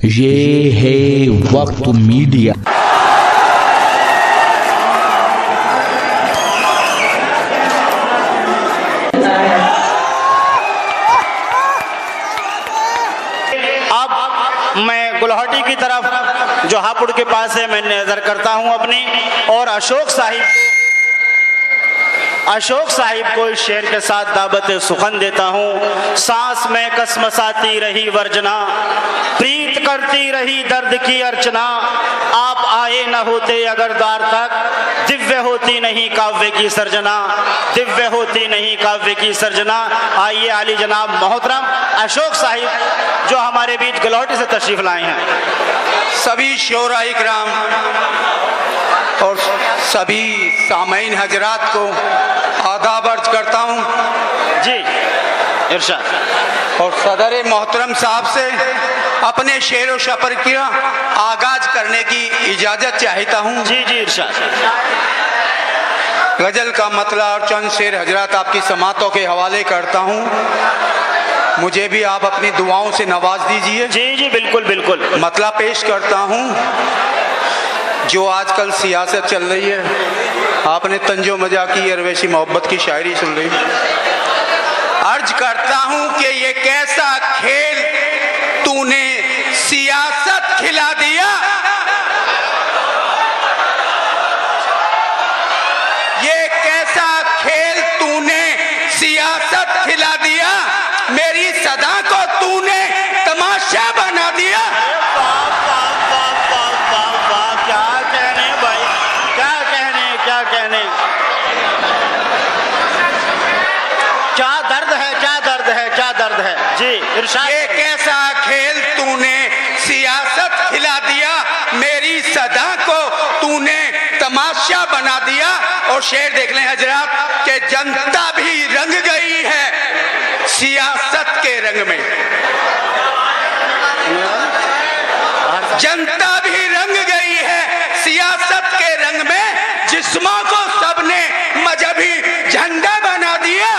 ये है वक्त मीडिया। अब मैं गुलाहाटी की तरफ जो हापुड़ के पास है मैं नजर करता हूं अपनी, और अशोक साहिब को इस शेर के साथ दावत सुखन देता हूं। सांस में कसमसाती रही वर्जना, प्रीत करती रही दर्द की अर्चना, आप आए न होते अगर द्वार तक, दिव्य होती नहीं काव्य की सर्जना, दिव्य होती नहीं काव्य की सर्जना। आइए आली जनाब मोहतरम अशोक साहिब जो हमारे बीच गुलाहाटी से तशरीफ लाए हैं। सभी शोरा इकराम और सभी सामईन हजरात को आदाब अर्ज करता हूँ जी इरशाद। और सदर मोहतरम साहब से अपने शेर व शपर का आगाज करने की इजाजत चाहता हूँ। जी जी इरशाद। गजल का मतला और चंद शेर हजरात आपकी समातों के हवाले करता हूँ, मुझे भी आप अपनी दुआओं से नवाज दीजिए। जी जी बिल्कुल बिल्कुल। मतला पेश करता हूँ। जो आजकल सियासत चल रही है, आपने तंजो मजा की अरवैसी मोहब्बत की शायरी सुन ली। अर्ज करता हूँ कि ये कैसा खेल तूने सियासत खिला दिया, ये कैसा खेल तूने सियासत खिला दिया, मेरी सदा को तूने तमाशा बना दिया। क्या दर्द है जी इरशाद। ये कैसा खेल तूने सियासत खिला दिया, मेरी सदा को तूने तमाशा बना दिया। और शेर देख लें हजरात कि जनता भी रंग गई है सियासत के रंग में, जनता भी रंग गई है सियासत के रंग में, जिस्मों को सबने मजहबी झंडा बना दिया।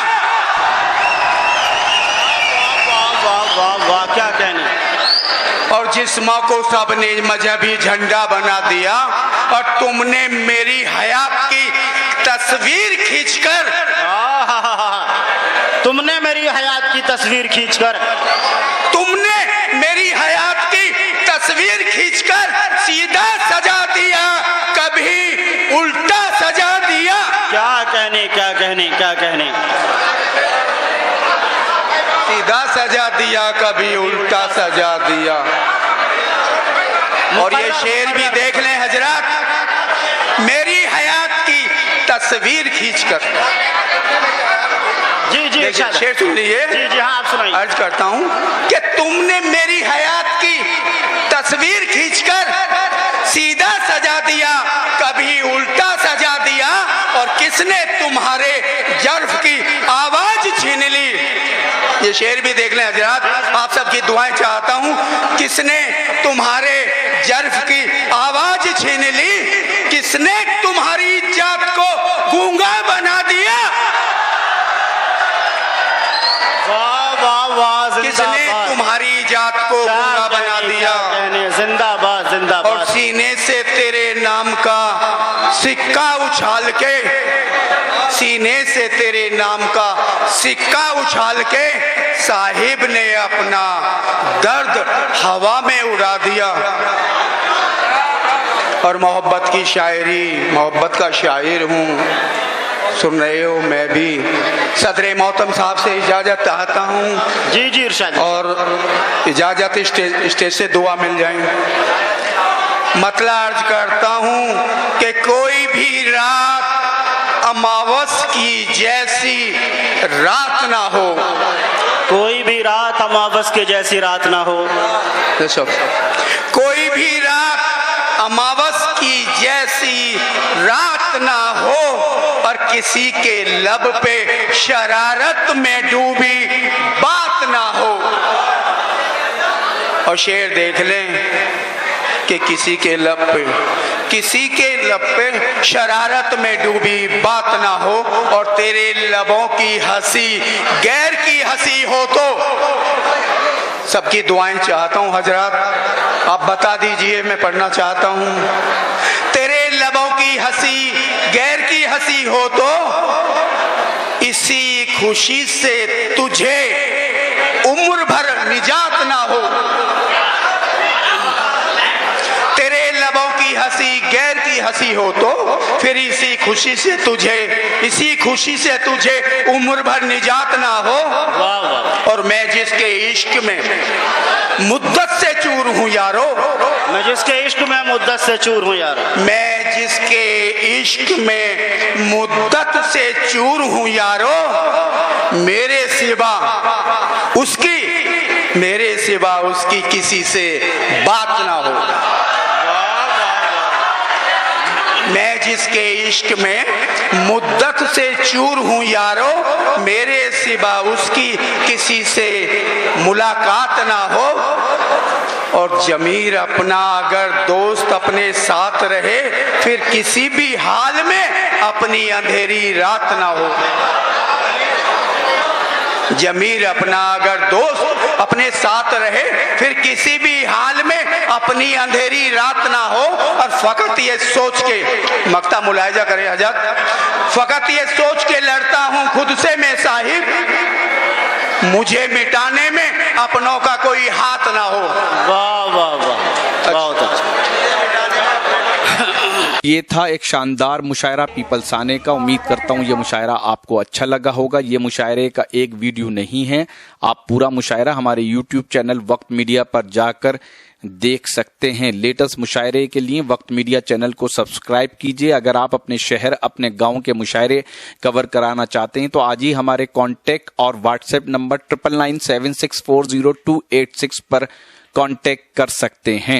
वाह क्या कहने। और जिस्मों को सबने मजहबी झंडा बना दिया, और तुमने मेरी हयात की तस्वीर खींचकर, तुमने मेरी हयात की तस्वीर खींचकर, तुमने मेरी हयात की तस्वीर खींचकर सीधा सजा दिया, कभी उल्टा सजा दिया। क्या कहने क्या कहने क्या कहने। सीधा सजा दिया, कभी उल्टा सजा दिया। और ये शेर भी देख लें हजरात, मेरी हयात की तस्वीर खींचकर। जी जी शेर सुन लीजिए। जी जी हाँ आप सुनाइए। अर्ज करता हूँ कि तुमने मेरी हयात की तस्वीर खींचकर सीधा सजा दिया, कभी उल्टा सजा दिया, और किसने तुम्हारे जर्फ की आवाज छीन ली। ये शेर भी देख लें हजरात, आप सबकी दुआएं चाहता हूँ। किसने तुम्हारे जर्फ की आवाज छीन ली, किसने तुम्हारी जात को गूंगा बना दिया। वाह वाह वाह, किसने तुम्हारी जात को गूंगा बना दिया। जिंदाबाद जिंदाबाद। और सीने से तेरे नाम का सिक्का उछाल के, सीने से तेरे नाम का सिक्का उछाल के, साहिब ने अपना दर्द हवा में उड़ा दिया। और मोहब्बत की शायरी, मोहब्बत का शायर हूँ, सुन रहे हो। मैं भी सदर मोहतम साहब से इजाजत चाहता हूँ। जी जी इरशाद। और इजाजत स्टेज से दुआ मिल जाए। मतला अर्ज करता हूँ कि कोई भी रात अमावस की जैसी रात ना हो, कोई भी रात अमावस के जैसी रात ना हो। कोई भी रात अमावस की जैसी रात ना हो, और किसी के लब पे शरारत में डूबी बात ना हो। और शेर देख लें कि किसी के लब पे शरारत में डूबी बात ना हो, और तेरे लबों की हंसी गैर की हंसी हो तो। सबकी दुआएं चाहता हूँ हजरात। अब बता दीजिए, मैं पढ़ना चाहता हूं। तेरे लबों की हंसी गैर की हंसी हो तो इसी खुशी से तुझे उम्र भर निजात ना हो। तेरे लबों की हंसी गैर की हंसी हो तो फिर इसी खुशी से तुझे उम्र भर निजात ना हो। और मैं जिसके इश्क में मुद्दत से चूर हूँ यारो, मैं जिसके इश्क में मुद्दत से चूर हूँ यारो, मैं जिसके इश्क में मुद्दत से चूर हूँ यारो, मेरे सिवा उसकी किसी से बात ना हो। मैं जिसके इश्क में मुद्दत से चूर हूँ यारो, मेरे सिवा उसकी किसी से मुलाकात ना हो। और जमीर अपना अगर दोस्त अपने साथ रहे, फिर किसी भी हाल में अपनी अंधेरी रात ना हो। जमीर अपना अगर दोस्त अपने साथ रहे, फिर किसी भी हाल में अपनी अंधेरी रात ना हो। और फकत ये सोच के, मक्ता मुलायजा करे हजरत, फकत ये सोच के लड़ता हूँ खुद से मैं साहिब, मुझे मिटाने में अपनों का कोई हाथ ना हो। वाह वाह वाह, बहुत अच्छा। ये था एक शानदार मुशायरा पीपलसाने का। उम्मीद करता हूँ ये मुशायरा आपको अच्छा लगा होगा। ये मुशायरे का एक वीडियो नहीं है, आप पूरा मुशायरा हमारे YouTube चैनल वक्त मीडिया पर जाकर देख सकते हैं। लेटेस्ट मुशायरे के लिए वक्त मीडिया चैनल को सब्सक्राइब कीजिए। अगर आप अपने शहर अपने गांव के मुशायरे कवर कराना चाहते हैं तो आज ही हमारे कॉन्टैक्ट और व्हाट्सएप नंबर 9997640286 पर कॉन्टैक्ट कर सकते हैं।